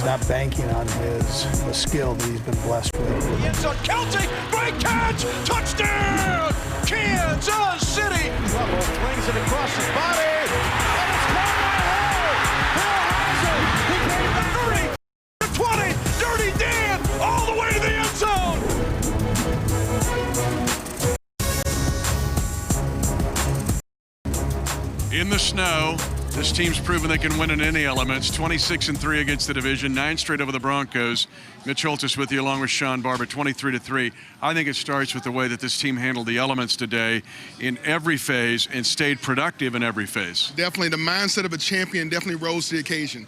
not banking on the skill that he's been blessed with. It's a Kelce, great catch, touchdown, Kansas City. Bubble flings it across his body, and it's caught by Hill. Hill has it. He came to 30, to 20, Dirty Dan, all the way to the end zone. In the snow, this team's proven they can win in any elements. 26-3 against the division, 9 straight over the Broncos. Mitch Holthus with you along with Shawn, Barber, 23-3. I think it starts with the way that this team handled the elements today in every phase and stayed productive in every phase. Definitely, the mindset of a champion definitely rose to the occasion.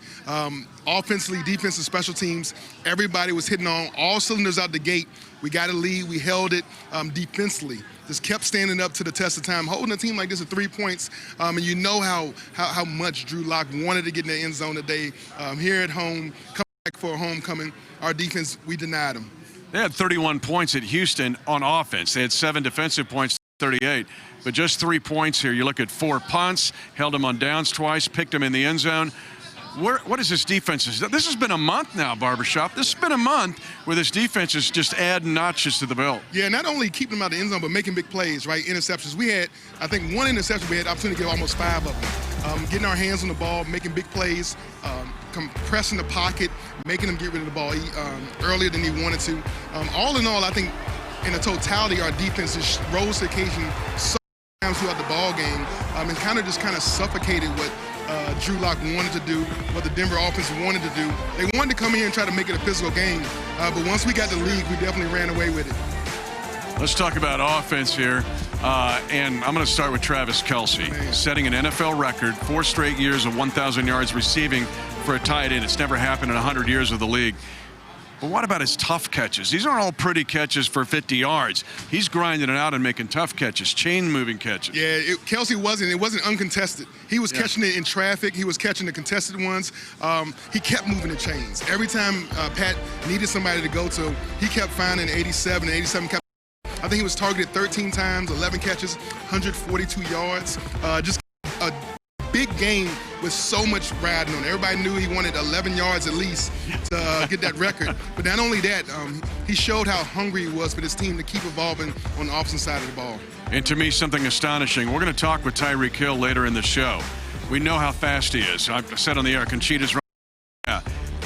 Offensively, defensive, special teams, everybody was hitting on all cylinders out the gate. We got a lead, we held it defensively. Just kept standing up to the test of time, holding a team like this at 3 points. And you know how much Drew Lock wanted to get in the end zone today. Here at home, coming back for a homecoming, our defense, we denied them. They had 31 points at Houston on offense. They had 7 defensive points, 38. But just 3 points here. You look at 4 punts, held them on downs twice, picked them in the end zone. What is this defense? This has been a month now, Barbershop. This has been a month where this defense is just adding notches to the belt. Yeah, not only keeping them out of the end zone, but making big plays, right? Interceptions. We had, I think, 1 interception. We had the opportunity to get almost 5 of them. Getting our hands on the ball, making big plays, compressing the pocket, making them get rid of the ball earlier than he wanted to. All in all, I think in the totality, our defense just rose to the occasion so many times throughout the ball game and kind of suffocated what Drew Lock wanted to do, what the Denver offense wanted to do. They wanted to come here and try to make it a physical game, but once we got the lead, we definitely ran away with it. Let's talk about offense here, and I'm going to start with Travis Kelce, setting an NFL record, 4 straight years of 1,000 yards receiving for a tight end. It's never happened in 100 years of the league. But what about his tough catches? These aren't all pretty catches for 50 yards. He's grinding it out and making tough catches, chain-moving catches. Yeah, Kelce wasn't uncontested. He was catching it in traffic. He was catching the contested ones. He kept moving the chains. Every time Pat needed somebody to go to, he kept finding 87. I think he was targeted 13 times, 11 catches, 142 yards. Just a big game with so much riding on it. Everybody knew he wanted 11 yards at least to get that record. But not only that, he showed how hungry he was for this team to keep evolving on the opposite side of the ball. And to me, something astonishing. We're going to talk with Tyreek Hill later in the show. We know how fast he is. I've said on the air, Conchita's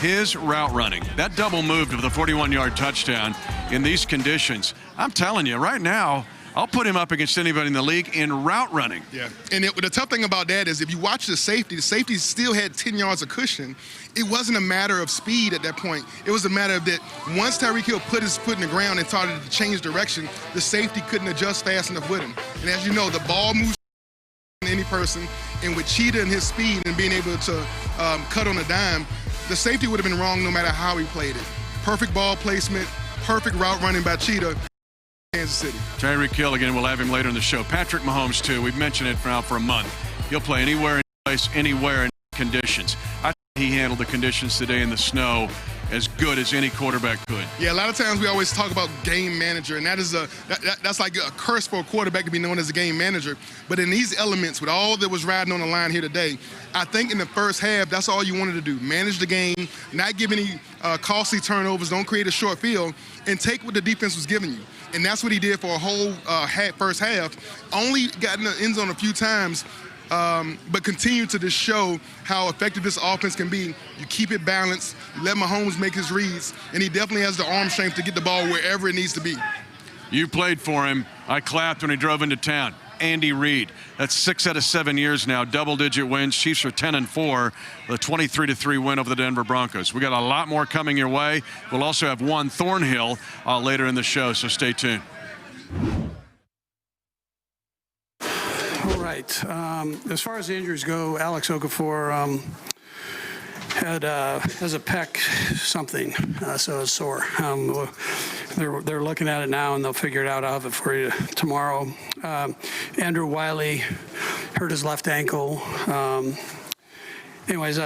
his route running, that double move to the 41-yard touchdown in these conditions. I'm telling you, right now, I'll put him up against anybody in the league in route running. Yeah, and the tough thing about that is if you watch the safety still had 10 yards of cushion. It wasn't a matter of speed at that point. It was a matter of that once Tyreek Hill put his foot in the ground and started to change direction, the safety couldn't adjust fast enough with him. And as you know, the ball moves any person, and with Cheetah and his speed and being able to cut on a dime, the safety would have been wrong no matter how he played it. Perfect ball placement, perfect route running by Cheetah. Kansas City. Tyreek Hill, again, we'll have him later in the show. Patrick Mahomes, too. We've mentioned it now for a month. He'll play anywhere, any place, anywhere in conditions. I think he handled the conditions today in the snow as good as any quarterback could. Yeah, a lot of times we always talk about game manager, and that's like a curse for a quarterback to be known as a game manager. But in these elements, with all that was riding on the line here today, I think in the first half, that's all you wanted to do. Manage the game, not give any costly turnovers, don't create a short field, and take what the defense was giving you. And that's what he did for a whole first half. Only got in the end zone a few times, but continued to just show how effective this offense can be. You keep it balanced, you let Mahomes make his reads, and he definitely has the arm strength to get the ball wherever it needs to be. You played for him. I clapped when he drove into town. Andy Reid. That's 6 out of 7 years now, double-digit wins. Chiefs are 10-4, with a 23-3 win over the Denver Broncos. We got a lot more coming your way. We'll also have Juan Thornhill later in the show, so stay tuned. All right. As far as the injuries go, Alex Okafor has a pec something, so it's sore. They're looking at it now, and they'll figure it out. I'll have it for you tomorrow. Andrew Wiley hurt his left ankle. Anyways,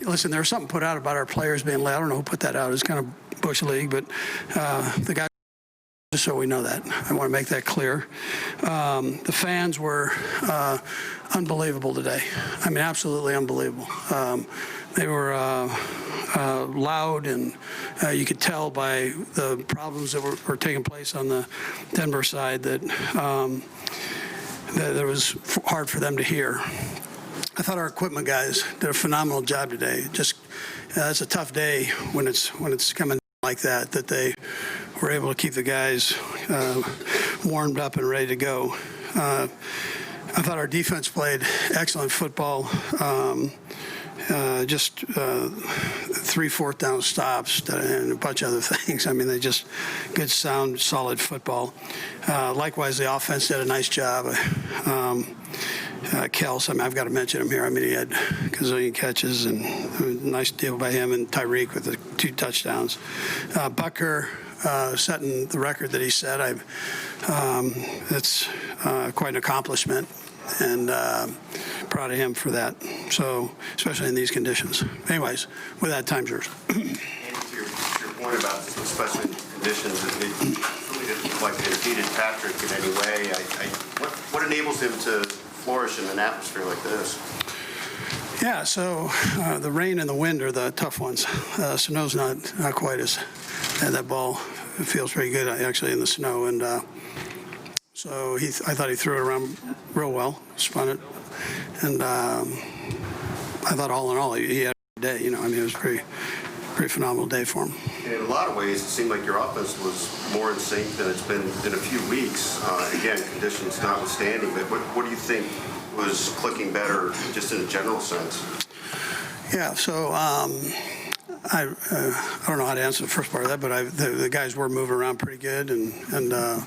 listen, there was something put out about our players being late. I don't know who put that out. It was kind of Bush League, but the guy just so we know that. I want to make that clear. The fans were unbelievable today. I mean, absolutely unbelievable. They were loud, and you could tell by the problems that were taking place on the Denver side that it was hard for them to hear. I thought our equipment guys did a phenomenal job today. Just it's a tough day when it's coming like that they were able to keep the guys warmed up and ready to go. I thought our defense played excellent football. Just 3 fourth down stops and a bunch of other things. I mean, they just good, sound, solid football. Likewise, the offense did a nice job. Kelce, I mean, I've got to mention him here. I mean, he had a gazillion catches, and a nice deal by him, and Tyreek with the 2 touchdowns. Bucker setting the record that he set. It's quite an accomplishment, and proud of him for that. So, especially in these conditions. Anyways, with that, time's yours. And to your point about especially conditions, it really didn't look like it impeded Patrick in any way. What enables him to flourish in an atmosphere like this? Yeah, so the rain and the wind are the tough ones. Snow's not quite as that ball feels pretty good actually in the snow, and so I thought he threw it around real well, spun it, and I thought all in all he had a day. You know, I mean, it was a pretty phenomenal day for him. And in a lot of ways, it seemed like your offense was more in sync than it's been in a few weeks. Again, conditions notwithstanding, but what do you think was clicking better, just in a general sense? Yeah, so I don't know how to answer the first part of that, but the guys were moving around pretty good, and I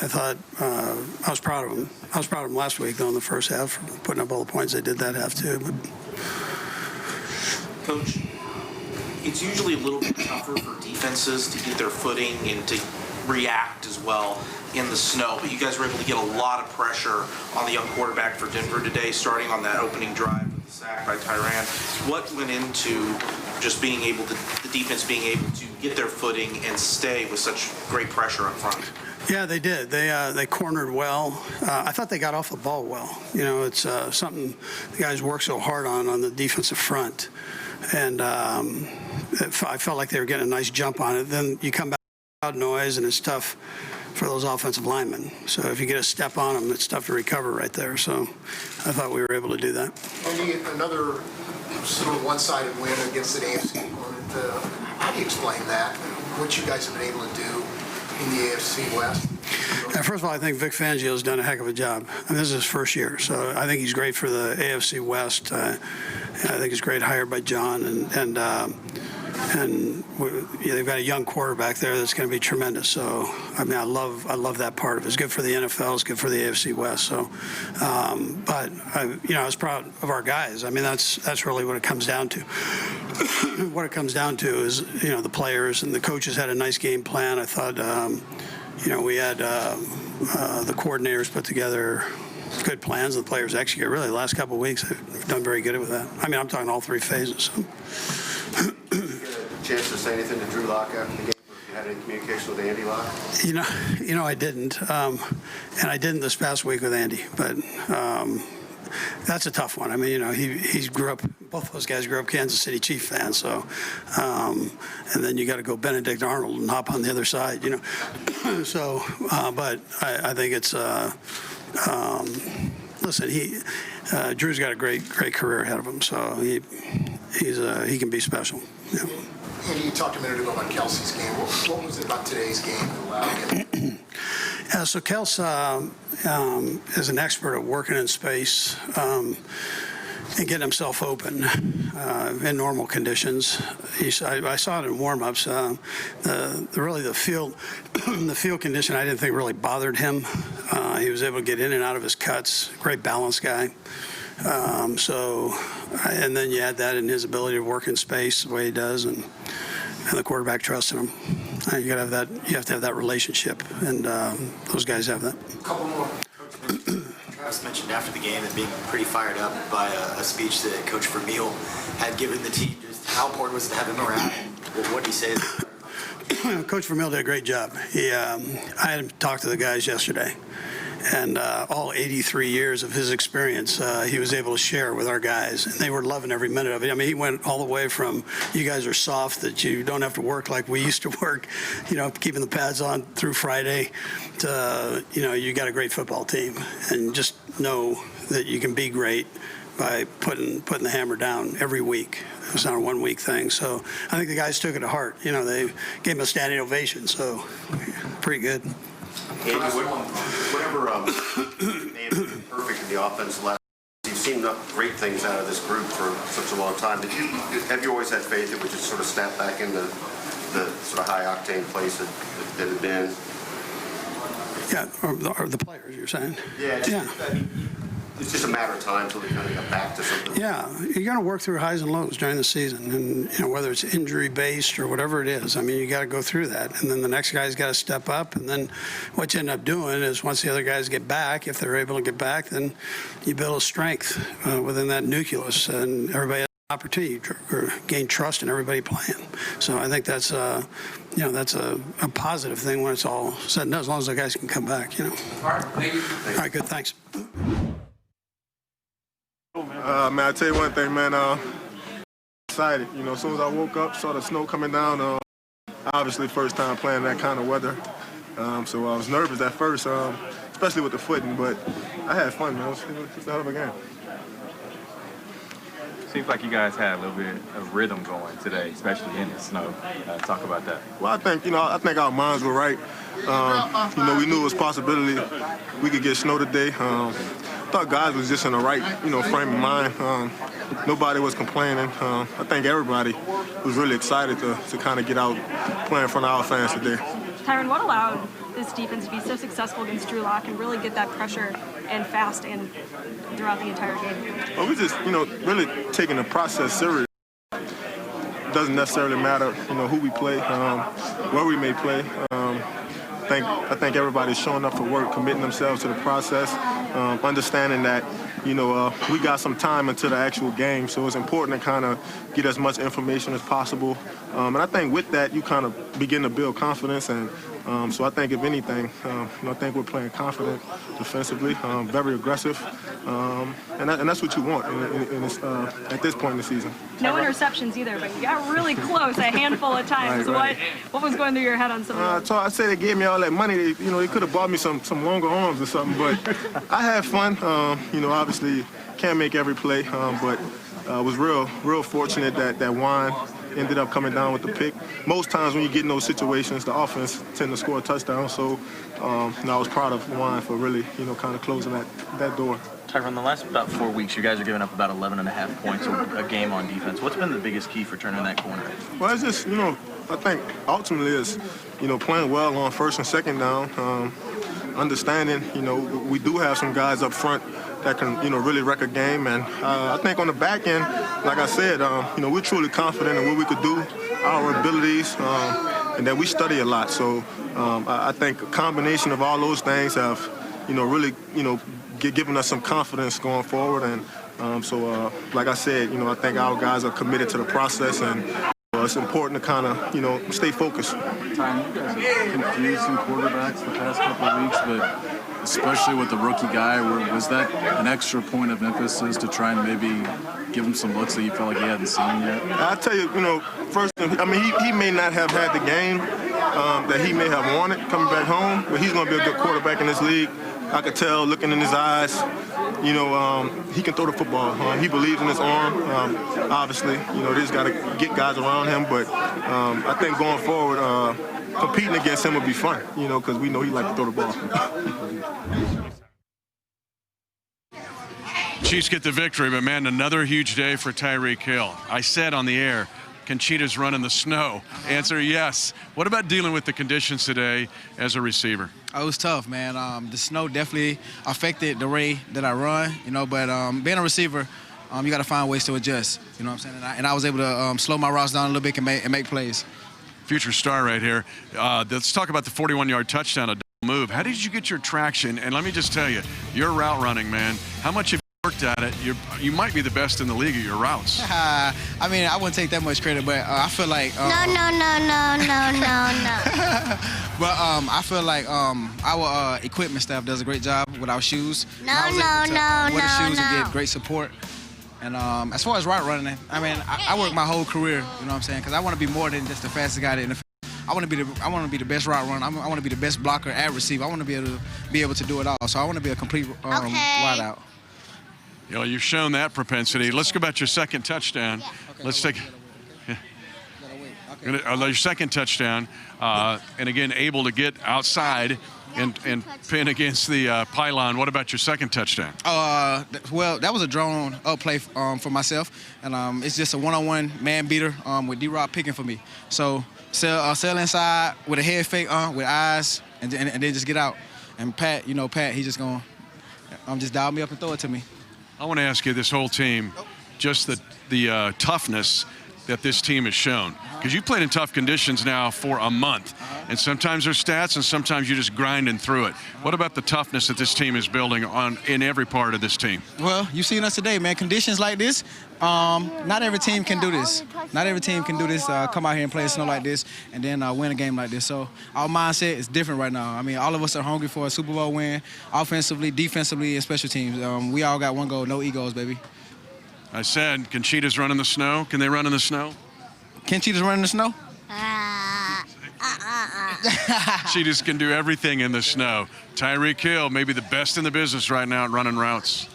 thought I was proud of them. I was proud of them last week, though, in the first half, for putting up all the points they did that half too. But Coach, it's usually a little bit tougher for defenses to get their footing and to react as well in the snow, but you guys were able to get a lot of pressure on the young quarterback for Denver today, starting on that opening drive with the sack by Tyrann. What went into just being able to, the defense being able to get their footing and stay with such great pressure up front? Yeah, they did. They cornered well. I thought they got off the ball well. You know, it's something the guys work so hard on the defensive front, and I felt like they were getting a nice jump on it. Then you come back, loud noise, and it's tough for those offensive linemen. So if you get a step on them, it's tough to recover right there. So I thought we were able to do that. Andy, another sort of one-sided win against an AFC opponent. How do you explain that? What you guys have been able to do in the AFC West? First of all, I think Vic Fangio's done a heck of a job. I mean, this is his first year, so I think he's great for the AFC West. I think he's great hire by John, and they've got a young quarterback there that's going to be tremendous. So I mean, I love that part of it. It's good for the NFL. It's good for the AFC West. So, but I was proud of our guys. I mean, that's really what it comes down to. What it comes down to is the players, and the coaches had a nice game plan. I thought we had the coordinators put together good plans, and the players execute. Really, the last couple of weeks they've done very good with that. I mean, I'm talking all 3 phases. So. Chance to say anything to Drew Lock after the game? If you had any communication with Andy Lock? I didn't, and I didn't this past week with Andy. But that's a tough one. I mean, he grew up. Both those guys grew up Kansas City Chief fans. So, and then you got to go Benedict Arnold and hop on the other side. So, but I think it's. Listen, Drew's got a great career ahead of him. So he can be special. Yeah. Andy, you talked a minute ago about Kelce's game. What was it about today's game that allowed him? Yeah, so Kelce is an expert at working in space and getting himself open in normal conditions. I saw it in warm-ups. The field condition I didn't think really bothered him. He was able to get in and out of his cuts. Great balance guy. And then you add that in his ability to work in space the way he does, and the quarterback trusted him. You got to have that. You have to have that relationship, and those guys have that. A couple more. Travis mentioned after the game and being pretty fired up by a speech that Coach Vermeil had given the team. Just how important was it to have him around? And what did he say? Coach Vermeil did a great job. I had him talk to the guys yesterday, and all 83 years of his experience, he was able to share with our guys, and they were loving every minute of it. I mean, he went all the way from, you guys are soft, that you don't have to work like we used to work, keeping the pads on through Friday, to, you got a great football team, and just know that you can be great by putting the hammer down every week. It's not a one-week thing. So I think the guys took it to heart. They gave him a standing ovation, so pretty good. Andy, whatever may have been perfect in the offense last, you've seen great things out of this group for such a long time. Have you always had faith it would just sort of snap back into the sort of high-octane place that it had been? Yeah, or the players, you're saying? Yeah. It's just a matter of time until they kind of get back to something. Yeah, you're going to work through highs and lows during the season, and whether it's injury-based or whatever it is, I mean, you got to go through that, and then the next guy's got to step up, and then what you end up doing is once the other guys get back, if they're able to get back, then you build a strength within that nucleus, and everybody has an opportunity to gain trust in everybody playing. So I think that's that's a positive thing when it's all said and done, as long as the guys can come back. All right, thank you. All right, good, thanks. Man, I tell you one thing, man. Excited. As soon as I woke up, saw the snow coming down. Obviously, first time playing that kind of weather. So I was nervous at first, especially with the footing, but I had fun, man. It was a hell of a game. Seems like you guys had a little bit of rhythm going today, especially in the snow. Talk about that. Well, I think our minds were right. We knew it was a possibility we could get snow today. I thought guys was just in the right, frame of mind. Nobody was complaining. I think everybody was really excited to kind of get out playing in front of our fans today. Tyron, what allowed this defense to be so successful against Drew Lock and really get that pressure and fast and throughout the entire game? Well, we just, really taking the process serious. Doesn't necessarily matter, who we play, where we may play. I think everybody's showing up for work, committing themselves to the process, understanding that, we got some time until the actual game, so it's important to kind of get as much information as possible. And I think with that, you kind of begin to build confidence. And so I think, if anything, I think we're playing confident defensively, very aggressive. And that's what you want at this point in the season. No interceptions either, but you got really close a handful of times. Right. What was going through your head on some of those? So I say they gave me all that money. They could have bought me some longer arms or something. But I had fun. Obviously can't make every play, but was real fortunate that Juan ended up coming down with the pick. Most times when you get in those situations, the offense tend to score a touchdown. So I was proud of Juan for really, kind of closing that door. Tyron, the last about 4 weeks, you guys are giving up about 11.5 points a game on defense. What's been the biggest key for turning that corner? Well, it's just, I think ultimately is, playing well on first and second down, understanding, we do have some guys up front that can, really wreck a game. And I think on the back end, like I said, we're truly confident in what we could do, our abilities, and that we study a lot. So I think a combination of all those things have, really, given us some confidence going forward. And so, like I said, I think our guys are committed to the process, and it's important to kind of, stay focused. Time, you guys have confused some quarterbacks the past couple of weeks, but especially with the rookie guy, was that an extra point of emphasis to try and maybe give him some looks that you felt like he hadn't seen yet? I'll tell you, first, he may not have had the game that he may have wanted coming back home, but he's going to be a good quarterback in this league. I could tell looking in his eyes, he can throw the football. He believes in his arm. Obviously, they just got to get guys around him. But I think going forward, competing against him would be fun, because we know he likes to throw the ball. Chiefs get the victory, but man, another huge day for Tyreek Hill. I said on the air, can cheetahs run in the snow? Answer, yes. What about dealing with the conditions today as a receiver? It was tough, man. The snow definitely affected the way that I run, but being a receiver, you got to find ways to adjust, you know what I'm saying? And I was able to slow my routes down a little bit and make plays. Future star right here. Let's talk about the 41-yard touchdown, a double move. How did you get your traction? And let me just tell you, your route running, man, how much have worked at it, you might be the best in the league at your routes. I mean, I wouldn't take that much credit, but I feel like No. But I feel like our equipment staff does a great job with our shoes. No. Wear the shoes and get great support. And as far as route running, I mean, I work my whole career. You know what I'm saying? Because I want to be more than just the fastest guy in the. I want to be the best route runner. I want to be the best blocker and receiver. I want to be able to do it all. So I want to be a complete wide out. You know, you've shown that propensity. Let's go about your second touchdown. Let's take your second touchdown, and again able to get outside and pin against the pylon. What about your second touchdown? Well, that was a drawn up play for myself, and it's just a one-on-one man beater with D-Rob picking for me. So sail inside with a head fake with eyes, and then just get out. And Pat, he's just gonna just dial me up and throw it to me. I want to ask you, this whole team, just the toughness that this team has shown. Because you played in tough conditions now for a month. And sometimes there's stats and sometimes you're just grinding through it. What about the toughness that this team is building in every part of this team? Well, you've seen us today, man. Conditions like this, not every team can do this. Not every team can do this, come out here and play in snow like this and then win a game like this. So our mindset is different right now. I mean, all of us are hungry for a Super Bowl win, offensively, defensively, and special teams. We all got one goal, no egos, baby. I said, can cheetahs run in the snow? Can they run in the snow? Can cheetahs run in the snow? Cheetahs can do everything in the snow. Tyreek Hill, maybe the best in the business right now at running routes.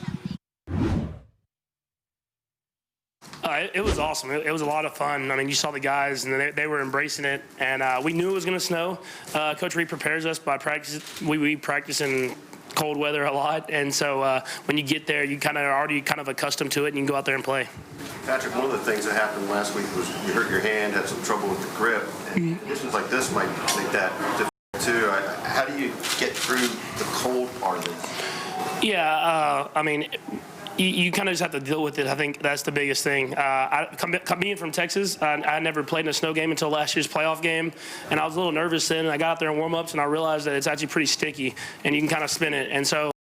It was awesome. It was a lot of fun. I mean, you saw the guys, and they were embracing it. And we knew it was going to snow. Coach Reed prepares us by practice. We practice in cold weather a lot, and so when you get there, you are already accustomed to it, and you can go out there and play. Patrick, one of the things that happened last week was you hurt your hand, had some trouble with the grip, and conditions like this might make that difficult too. How do you get through the cold part of this? Yeah, I mean, you kind of just have to deal with it. I think that's the biggest thing. Being from Texas, I never played in a snow game until last year's playoff game, and I was a little nervous then. And I got out there in warm-ups, and I realized that it's actually pretty sticky, and you can kind of spin it. And so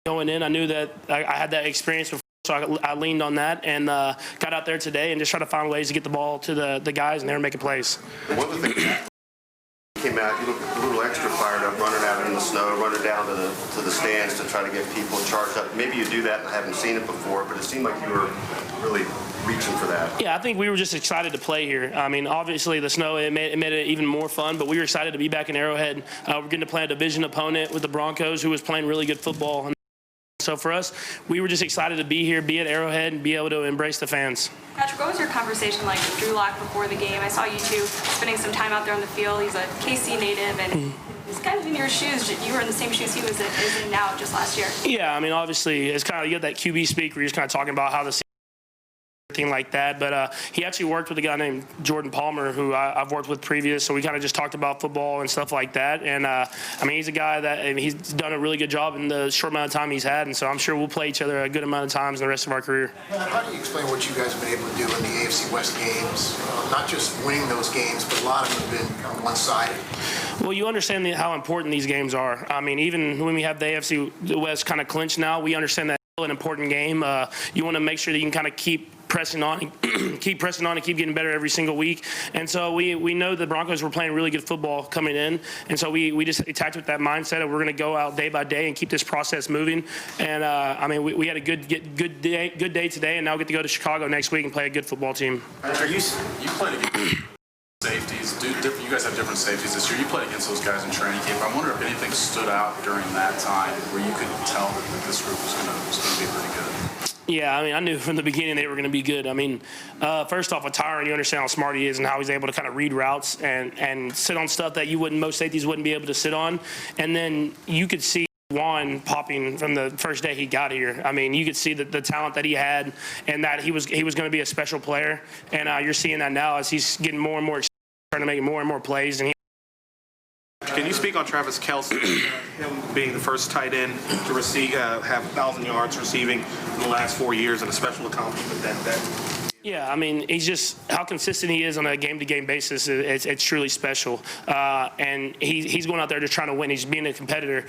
going in, I knew that I had that experience before, so I leaned on that and got out there today and just tried to find ways to get the ball to the guys, and they were making plays. One of the things came out, you looked a little extra fired up, running out in the snow, running down to the stands to try to get people charged up. Maybe you do that, and I haven't seen it before, but it seemed like you were really reaching for that. Yeah, I think we were just excited to play here. I mean, obviously the snow, it made it even more fun, but we were excited to be back in Arrowhead. We're getting to play a division opponent with the Broncos, who was playing really good football. So for us, we were just excited to be here, be at Arrowhead, and be able to embrace the fans. Patrick, what was your conversation like with Drew Lock before the game? I saw you two spending some time out there on the field. He's a KC native, and he's kind of in your shoes. You were in the same shoes he was in now just last year. Yeah, I mean, obviously, it's kind of, you get that QB speak where you're just kind of talking about how the thing like that, but he actually worked with a guy named Jordan Palmer, who I've worked with previous, so we kind of just talked about football and stuff like that. And I mean, he's a guy that he's done a really good job in the short amount of time he's had, and so I'm sure we'll play each other a good amount of times in the rest of our career. How do you explain what you guys have been able to do in the AFC West games? Not just winning those games, but a lot of them have been kind of one-sided. Well, you understand how important these games are. I mean, even when we have the AFC West kind of clinched now, we understand that it's an important game. You want to make sure that you can kind of keep pressing on and keep getting better every single week. And so we know the Broncos were playing really good football coming in, and so we just attacked with that mindset of we're going to go out day by day and keep this process moving. And I mean, we had a good day today, and now we get to go to Chicago next week and play a good football team. You played against safeties. You guys have different safeties this year. You played against those guys in training camp. I wonder if anything stood out during that time where you could tell that this group was going to be pretty good. Yeah, I mean, I knew from the beginning they were going to be good. I mean, first off, with Tyron, you understand how smart he is and how he's able to kind of read routes and sit on stuff that most safeties wouldn't be able to sit on. And then you could see Shawn popping from the first day he got here. I mean, you could see the talent that he had and that he was going to be a special player. And you're seeing that now as he's getting more and more excited, trying to make more and more plays. And Can you speak on Travis Kelce, him being the first tight end to receive, have 1,000 yards receiving in the last 4 years, and a special accomplishment that Yeah, I mean, he's just how consistent he is on a game-to-game basis. It's truly special, and he's going out there just trying to win. He's being a competitor.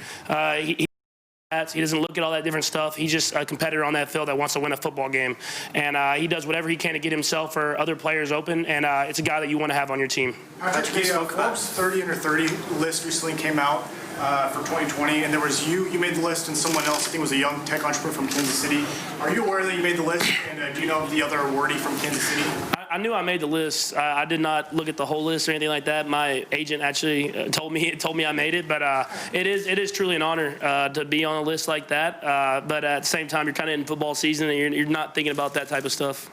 He doesn't look at all that different stuff. He's just a competitor on that field that wants to win a football game. And he does whatever he can to get himself or other players open. And it's a guy that you want to have on your team. Forbes 30 under 30 list recently came out for 2020, and there was you made the list, and someone else, I think it was a young tech entrepreneur from Kansas City. Are you aware that you made the list, and do you know the other awardee from Kansas City? I knew I made the list. I did not look at the whole list or anything like that. My agent actually told me I made it, but it is truly an honor to be on a list like that. But at the same time, you're kind of in football season, and you're not thinking about that type of stuff.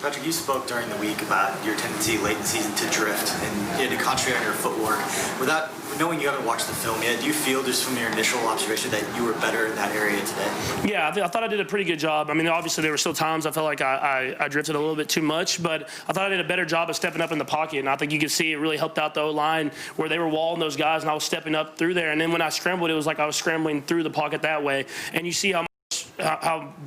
Patrick, you spoke during the week about your tendency late in the season to drift and to concentrate on your footwork. Without knowing you haven't watched the film yet, do you feel just from your initial observation that you were better in that area today? Yeah, I thought I did a pretty good job. I mean, obviously there were still times I felt like I drifted a little bit too much, but I thought I did a better job of stepping up in the pocket, and I think you could see it really helped out the O-line where they were walling those guys, and I was stepping up through there. And then when I scrambled, it was like I was scrambling through the pocket that way. And you see how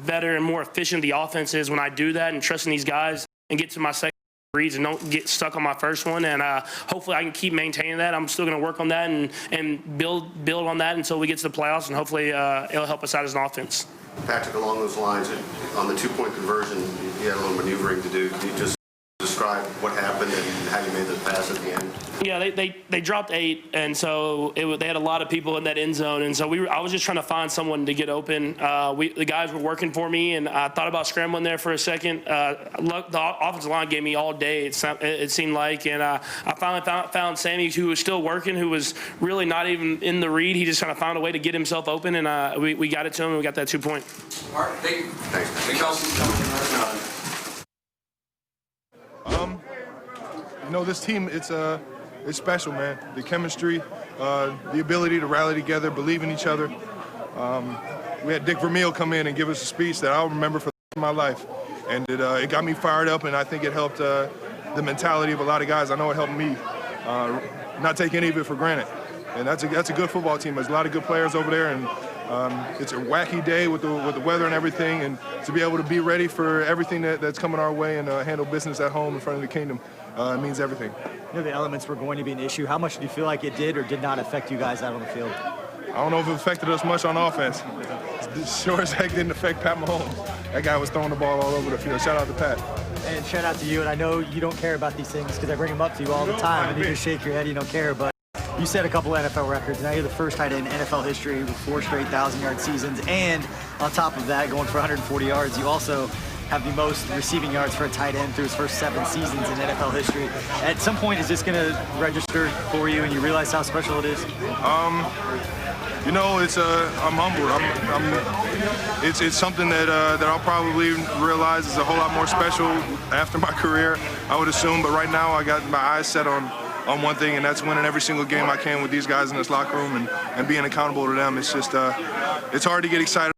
better and more efficient the offense is when I do that and trusting these guys and get to my second reads and don't get stuck on my first one. And hopefully I can keep maintaining that. I'm still going to work on that and build on that until we get to the playoffs, and hopefully it'll help us out as an offense. Patrick, along those lines, on the two-point conversion, you had a little maneuvering to do. Can you just describe what happened and how you made the pass at the end? Yeah, they dropped 8, and so they had a lot of people in that end zone, and so I was just trying to find someone to get open. The guys were working for me, and I thought about scrambling there for a second. The offensive line gave me all day, it seemed like, and I finally found Sammy, who was still working, who was really not even in the read. He just kind of found a way to get himself open, and we got it to him, and we got that 2-point. All right, thank you. Thanks. Kelce. This team, it's special, man. The chemistry, the ability to rally together, believe in each other. We had Dick Vermeil come in and give us a speech that I'll remember for my life. And it got me fired up, and I think it helped the mentality of a lot of guys. I know it helped me not take any of it for granted. And that's a good football team. There's a lot of good players over there, and it's a wacky day with the weather and everything, and to be able to be ready for everything that's coming our way and handle business at home in front of the kingdom means everything. The elements were going to be an issue. How much do you feel like it did or did not affect you guys out on the field? I don't know if it affected us much on offense. Sure as heck didn't affect Pat Mahomes. That guy was throwing the ball all over the field. Shout out to Pat. And shout out to you, and I know you don't care about these things because I bring them up to you all the time, and you just shake your head, you don't care, but you set a couple NFL records. Now you're the first tight end in NFL history with 4 straight 1,000-yard seasons, and on top of that, going for 140 yards, you also have the most receiving yards for a tight end through his first 7 seasons in NFL history. At some point, is this going to register for you and you realize how special it is? I'm humbled. It's something that I'll probably realize is a whole lot more special after my career, I would assume. But right now, I got my eyes set on one thing, and that's winning every single game I can with these guys in this locker room and being accountable to them. It's just, it's hard to get excited.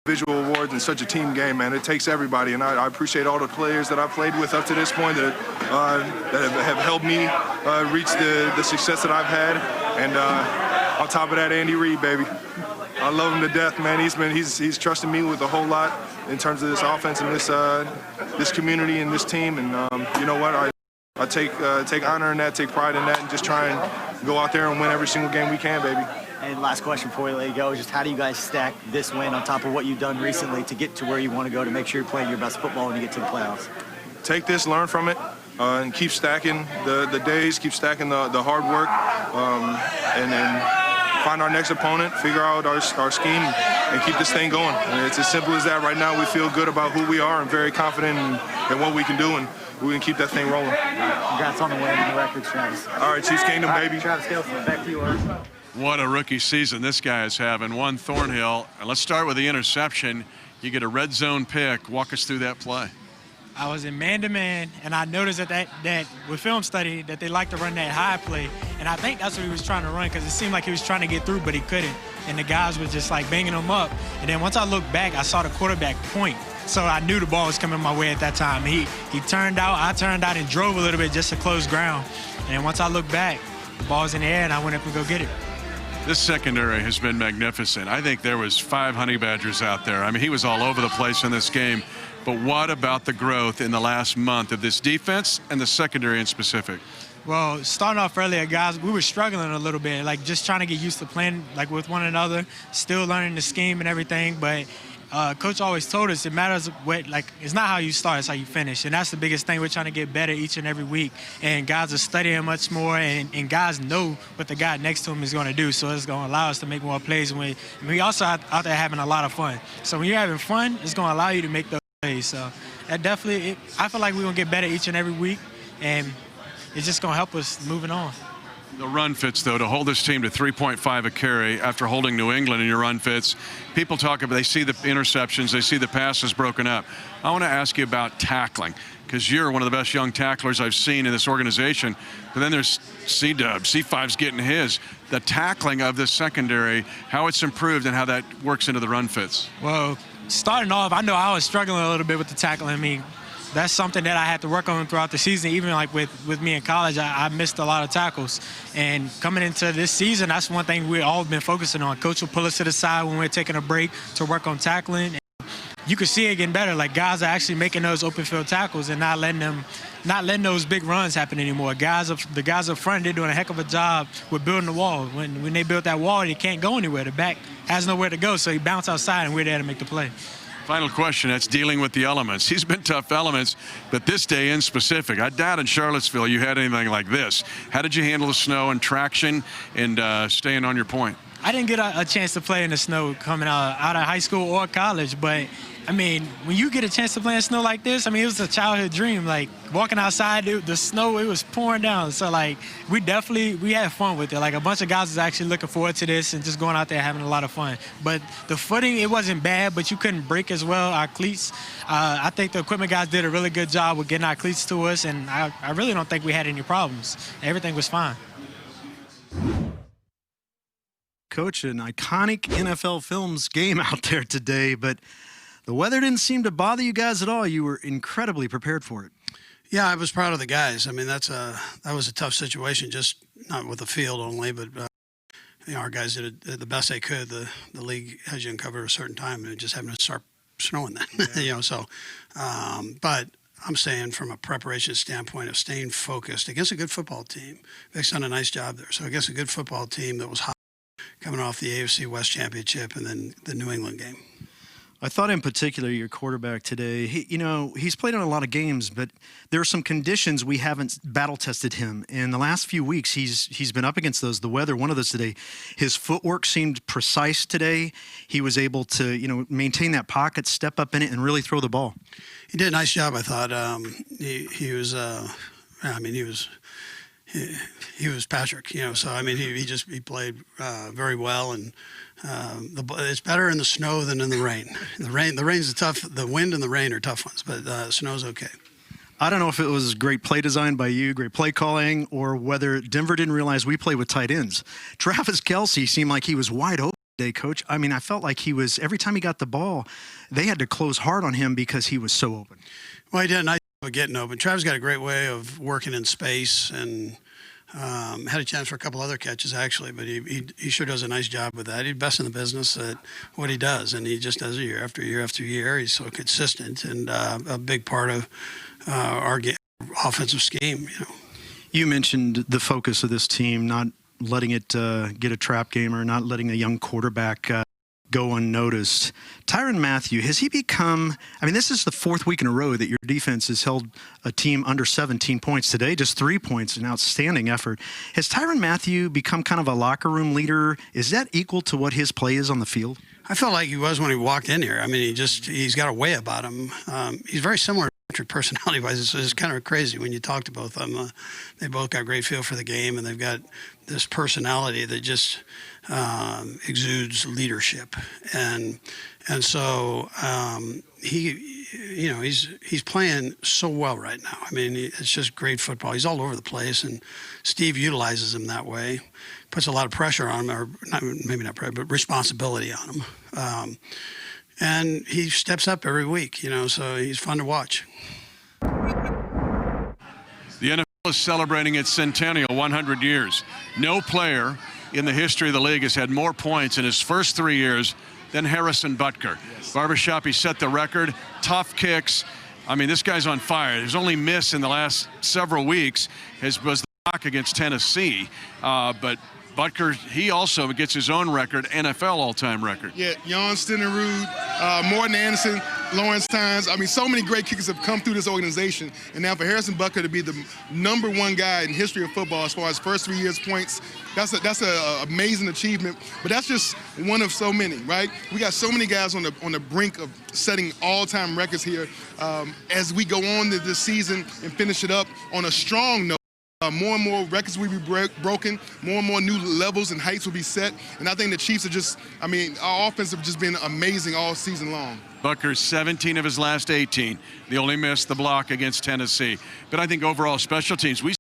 Individual awards in such a team game, man. It takes everybody, and I appreciate all the players that I've played with up to this point that have helped me reach the success that I've had. And on top of that, Andy Reid, baby. I love him to death, man. He's trusted me with a whole lot in terms of this offense and this community and this team. And you know what? I take honor in that, take pride in that, and just try and go out there and win every single game we can, baby. And last question before we let you go, just how do you guys stack this win on top of what you've done recently to get to where you want to go to make sure you're playing your best football when you get to the playoffs? Take this, learn from it, and keep stacking the days, keep stacking the hard work, and then find our next opponent, figure out our scheme, and keep this thing going. And it's as simple as that. Right now we feel good about who we are and very confident in what we can do, and we can keep that thing rolling. Congrats on the win and the records, Travis. All right, Chiefs Kingdom, baby. Travis Kelce, back to you, Art. What a rookie season this guy is having. One Thornhill. And let's start with the interception. You get a red zone pick. Walk us through that play. I was in man-to-man, and I noticed that with film study that they like to run that high play. And I think that's what he was trying to run because it seemed like he was trying to get through, but he couldn't. And the guys were just like banging him up. And then once I looked back, I saw the quarterback point. So I knew the ball was coming my way at that time. He turned out, I turned out and drove a little bit just to close ground. And then once I looked back, the ball's in the air, and I went up and go get it. This secondary has been magnificent. I think there was 5 honey badgers out there. I mean, he was all over the place in this game. But what about the growth in the last month of this defense and the secondary in specific? Well, starting off earlier, guys, we were struggling a little bit, like just trying to get used to playing like with one another, still learning the scheme and everything. But Coach always told us it matters it's not how you start, it's how you finish. And that's the biggest thing. We're trying to get better each and every week. And guys are studying much more, and guys know what the guy next to him is going to do. So it's going to allow us to make more plays. And we also out there having a lot of fun. So when you're having fun, it's going to allow you to make those plays. So that definitely, I feel like we're going to get better each and every week. And it's just going to help us moving on. The run fits, though, to hold this team to 3.5 a carry after holding New England in your run fits. People talk about, they see the interceptions, they see the passes broken up. I want to ask you about tackling, because you're one of the best young tacklers I've seen in this organization. But then there's C-Dub, C5's getting his. The tackling of this secondary, how it's improved and how that works into the run fits. Well, starting off, I know I was struggling a little bit with the tackling. I mean, that's something that I had to work on throughout the season. Even like with me in college, I missed a lot of tackles. And coming into this season, that's one thing we've all been focusing on. Coach will pull us to the side when we're taking a break to work on tackling. And you can see it getting better. Like, guys are actually making those open field tackles and not letting those big runs happen anymore. The guys up front, they're doing a heck of a job with building the wall. When they built that wall, they can't go anywhere. The back has nowhere to go, so he bounce outside, and we're there to make the play. Final question, that's dealing with the elements. He's been tough elements, but this day in specific, I doubt in Charlottesville you had anything like this. How did you handle the snow and traction and staying on your point? I didn't get a chance to play in the snow coming out of high school or college, but I mean, when you get a chance to play in snow like this, I mean, it was a childhood dream. Like, walking outside, the snow, it was pouring down. So, like, we had fun with it. Like, a bunch of guys was actually looking forward to this and just going out there having a lot of fun. But the footing, it wasn't bad, but you couldn't break as well. Our cleats, I think the equipment guys did a really good job with getting our cleats to us, and I really don't think we had any problems. Everything was fine. Coach, an iconic NFL Films game out there today, but the weather didn't seem to bother you guys at all. You were incredibly prepared for it. Yeah, I was proud of the guys. I mean, that was a tough situation, just not with the field only, but our guys did the best they could. The league has you uncovered at a certain time, and it just happened to start snowing then. Yeah. But I'm saying from a preparation standpoint of staying focused against a good football team. Vic's done a nice job there. So against a good football team that was hot, coming off the AFC West Championship and then the New England game. I thought in particular your quarterback today, he's played in a lot of games, but there are some conditions we haven't battle-tested him. In the last few weeks, he's been up against those. The weather, one of those today. His footwork seemed precise today. He was able to, maintain that pocket, step up in it, and really throw the ball. He did a nice job, I thought. He was Patrick, so I mean he played very well, and it's better in the snow than in the rain. The rain's tough. The wind and the rain are tough ones, but snow's okay. I don't know if it was great play design by you, great play calling, or whether Denver didn't realize we play with tight ends. Travis Kelce seemed like he was wide open today, Coach. I mean, I felt like he was, every time he got the ball, they had to close hard on him because he was so open. Well, he did a nice job of getting open. Travis got a great way of working in space, and had a chance for a couple other catches, actually, but he sure does a nice job with that. He's best in the business at what he does, and he just does it year after year after year. He's so consistent and a big part of our offensive scheme. You mentioned the focus of this team, not letting it get a trap game or not letting a young quarterback go unnoticed. Tyrann Mathieu, has he become, this is the fourth week in a row that your defense has held a team under 17 points. Today, just 3 points, an outstanding effort. Has Tyrann Mathieu become kind of a locker room leader? Is that equal to what his play is on the field? I felt like he was when he walked in here. He's got a way about him. He's very similar to Patrick personality-wise. It's kind of crazy when you talk to both of them. They both got great feel for the game, and they've got this personality that just exudes leadership, and so he's playing so well right now. It's just great football. He's all over the place, and Steve utilizes him that way. Puts a lot of pressure on him, or maybe not pressure, but responsibility on him. And he steps up every week, so he's fun to watch. The NFL is celebrating its centennial, 100 years. No player in the history of the league has had more points in his first 3 years than Harrison Butker. Yes. Barbershop, he set the record. Tough kicks. This guy's on fire. His only miss in the last several weeks was the block against Tennessee, but Butker, he also gets his own record, NFL all-time record. Yeah, Jan Stennerud, Morton Anderson, Lawrence Tynes. I mean, so many great kickers have come through this organization. And now for Harrison Butker to be the #1 guy in history of football as far as first 3 years points, that's an amazing achievement. But that's just one of so many, right? We got so many guys on the brink of setting all-time records here as we go on to this season and finish it up on a strong note. More and more records will be broken, more and more new levels and heights will be set. And I think the Chiefs are just, I mean, our offense have just been amazing all season long. Butker, 17 of his last 18. They only missed the block against Tennessee. But I think overall special teams, we see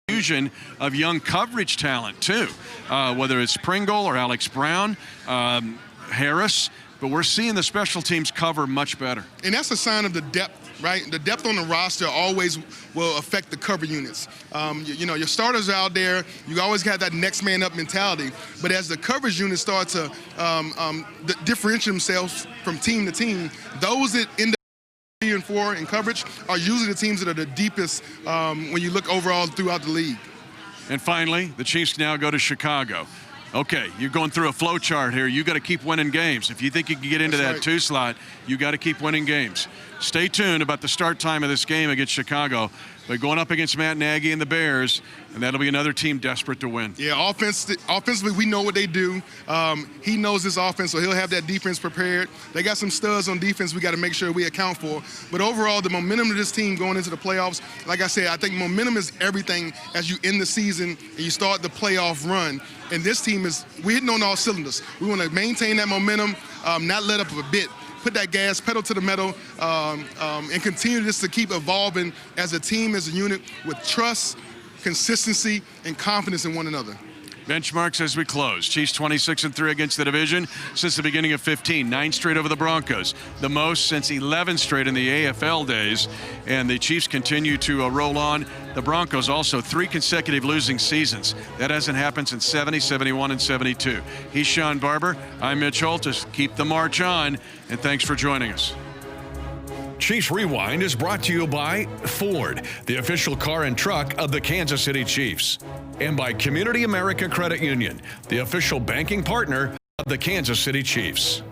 a fusion of young coverage talent too, whether it's Pringle or Alex Brown, Harris. But we're seeing the special teams cover much better. And that's a sign of the depth, right? The depth on the roster always will affect the cover units. You know, your starters are out there. You always got that next man up mentality. But as the coverage units start to differentiate themselves from team to team, those that end up 3 and 4 in coverage are usually the teams that are the deepest when you look overall throughout the league. And finally, the Chiefs now go to Chicago. Okay, you're going through a flow chart here. You got to keep winning games. If you think you can get into that 2 slot, you got to keep winning games. Stay tuned about the start time of this game against Chicago. But going up against Matt Nagy and the Bears, and that'll be another team desperate to win. Yeah, offensively, we know what they do. He knows this offense, so he'll have that defense prepared. They got some studs on defense we got to make sure we account for. But overall, the momentum of this team going into the playoffs, like I said, I think momentum is everything as you end the season and you start the playoff run. And this team we're hitting on all cylinders. We want to maintain that momentum, not let up a bit. Put that gas pedal to the metal and continue just to keep evolving as a team, as a unit, with trust, consistency, and confidence in one another. Benchmarks as we close. Chiefs 26-3 against the division since the beginning of 15. 9 straight over the Broncos. The most since 11 straight in the AFL days. And the Chiefs continue to roll on. The Broncos also 3 consecutive losing seasons. That hasn't happened since 70, 71, and 72. He's Shawn Barber. I'm Mitch Holthus. Keep the march on, and thanks for joining us. Chiefs Rewind is brought to you by Ford, the official car and truck of the Kansas City Chiefs, and by Community America Credit Union, the official banking partner of the Kansas City Chiefs.